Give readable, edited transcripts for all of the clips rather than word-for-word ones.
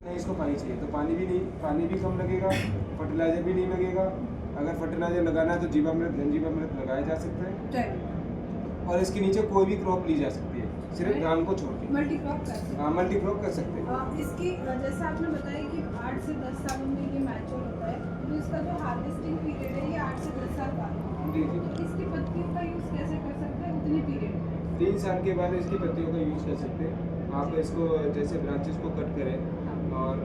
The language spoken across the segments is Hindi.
नहीं, इसको पानी चाहिए तो पानी भी कम लगेगा, फर्टिलाइजर भी नहीं लगेगा। अगर फर्टिलाइजर लगाना है तो जीवामृत घनजीवामृत लगाया जा सकता है और इसके नीचे कोई भी क्रॉप ली जा सकती है, सिर्फ धान को छोड़ के। मल्टी क्रॉप कर सकते हैं। हाँ, मल्टी क्रॉप कर सकते हैं। इसकी जैसा आपने बताया कि 8 से 10 सालों में ये मैच्योर होता है, तो इसका जो हार्वेस्टिंग पीरियड है ये 8 से 10 साल का है। जी जी। तो इसकी पत्तियों का यूज़ कैसे कर सकते हैं उतनी पीरियड में? 3 साल के बाद इसकी पत्तियों का यूज़ कर सकते हैं। आप इसको जैसे ब्रांचेस को कट करें और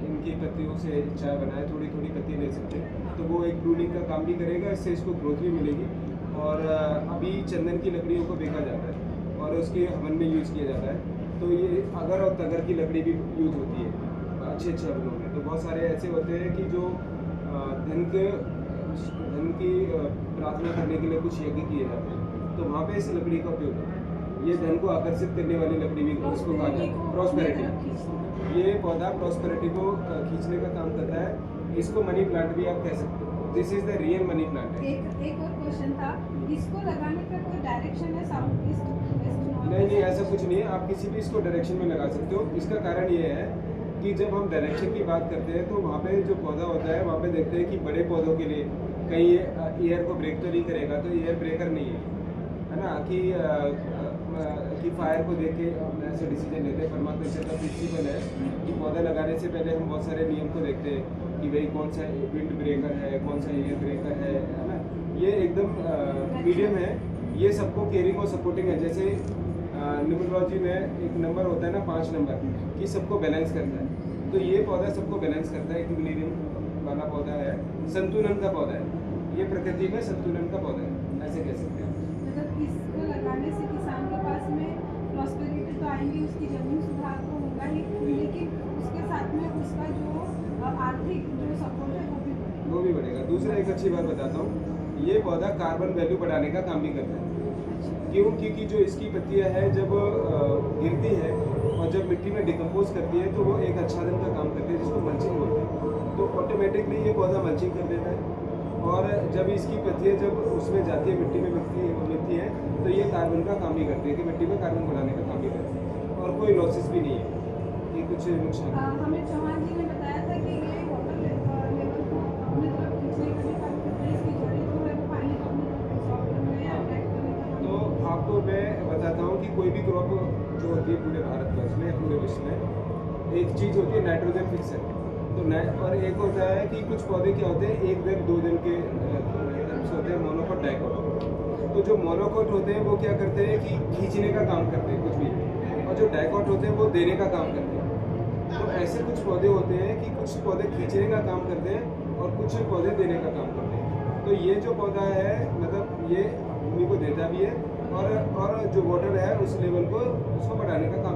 इनकी पत्तियों से चाय बनाए, थोड़ी थोड़ी पत्ती ले सकते हैं, तो वो एक प्रूनिंग का काम भी करेगा, इससे इसको ग्रोथ भी मिलेगी। और अभी चंदन की लकड़ियों को बेचा जाता है और उसके हवन में यूज़ किया जाता है, तो ये अगर और तगर की लकड़ी भी यूज़ होती है अच्छे अच्छे हवनों में। तो बहुत सारे ऐसे होते हैं कि जो धन की प्रार्थना करने के लिए कुछ यज्ञ किए जाते हैं, तो वहाँ पे इस लकड़ी का उपयोग होता है। ये धन को आकर्षित करने वाली लकड़ी भी इसको कहा जाता है, प्रॉस्पेरिटी। ये पौधा प्रॉस्पेरिटी को खींचने का काम करता है। इसको मनी प्लांट भी आप कह सकते हो। This is the real money plant है। एक और क्वेश्चन था, इसको लगाने का कोई डायरेक्शन है, साउथ ईस्ट वेस्ट नॉर्थ? नहीं, ऐसा कुछ नहीं है, आप किसी भी इसको डायरेक्शन में लगा सकते हो। इसका कारण ये है कि जब हम डायरेक्शन की बात करते हैं तो वहाँ पे जो पौधा होता है वहाँ पे देखते हैं कि बड़े पौधों के लिए कहीं एयर को ब्रेक तो नहीं करेगा, तो एयर ब्रेकर नहीं है ना, कि फायर को देख के हम ऐसे डिसीजन लेते हैं। परमाकल्चर का प्रिंसिपल है कि पौधा लगाने से पहले हम बहुत सारे नियम को देखते हैं कि भाई कौन सा विंड ब्रेकर है, कौन सा एयर ब्रेकर है ना। ये एकदम मीडियम है, ये सबको केयरिंग और सपोर्टिंग है। जैसे न्यूमरोलॉजी में एक नंबर होता है ना, 5 नंबर, कि सबको बैलेंस करता है, तो ये पौधा सबको बैलेंस करता है। इक्विलिब्रियम वाला पौधा है, संतुलन का पौधा है, ये प्रकृति में संतुलन का पौधा है, ऐसे कह सकते हैं। मतलब इसको लगाने से किसान के पास में प्रॉस्पेरिटी तो आएंगी, उसकी जमीन सुधार तो होगा ही, लेकिन उसके साथ में उसका जो आर्थिक जो सपोर्ट है वो भी बढ़ेगा। दूसरा एक अच्छी बात बताता हूँ, ये पौधा कार्बन वैल्यू बढ़ाने का काम भी करता है। क्यों? क्योंकि जो इसकी पत्तियां हैं जब गिरती है और जब मिट्टी में डिकम्पोज करती है तो वो एक आच्छादन का काम करती है, जिसको मल्चिंग बोलते हैं। तो ऑटोमेटिकली ये पौधा मल्चिंग कर देता है और जब इसकी पत्तियां जब उसमें जाती है, मिट्टी में मिलती है, तो ये कार्बन का काम भी करती है, कि मिट्टी में कार्बन बढ़ाने का काम भी करती है। और कोई लॉसेस भी नहीं है, ये कुछ नुकसान। हमें चौहान जी ने बताया था कि ये वाटर लेवल को अपने तरफ खींचने का भी काम करता है, इसकी जड़ें जो है वो पानी को अपनी तरफ एब्सॉर्ब करने या अट्रैक्ट करने का काम। तो आपको मैं बताता हूँ कि कोई भी क्रॉप जो होती है पूरे भारतवर्ष में, पूरे विश्व में, एक चीज़ होती है नाइट्रोजन फिक्सर। तो और एक होता है कि कुछ पौधे क्या होते हैं, 1 दिन 2 दिन के होते हैं, मोनोकोट डाइकोट। तो जो मोनोकोट होते हैं वो क्या करते हैं कि खींचने का काम करते हैं कुछ भी, और जो डाइकोट होते हैं वो देने का काम करते हैं। तो ऐसे कुछ पौधे होते हैं कि कुछ पौधे खींचने का काम करते हैं और कुछ पौधे देने का काम करते हैं। तो ये जो पौधा है, मतलब ये भूमि को देता भी है और जो वाटर है उस लेवल को उसको बढ़ाने का काम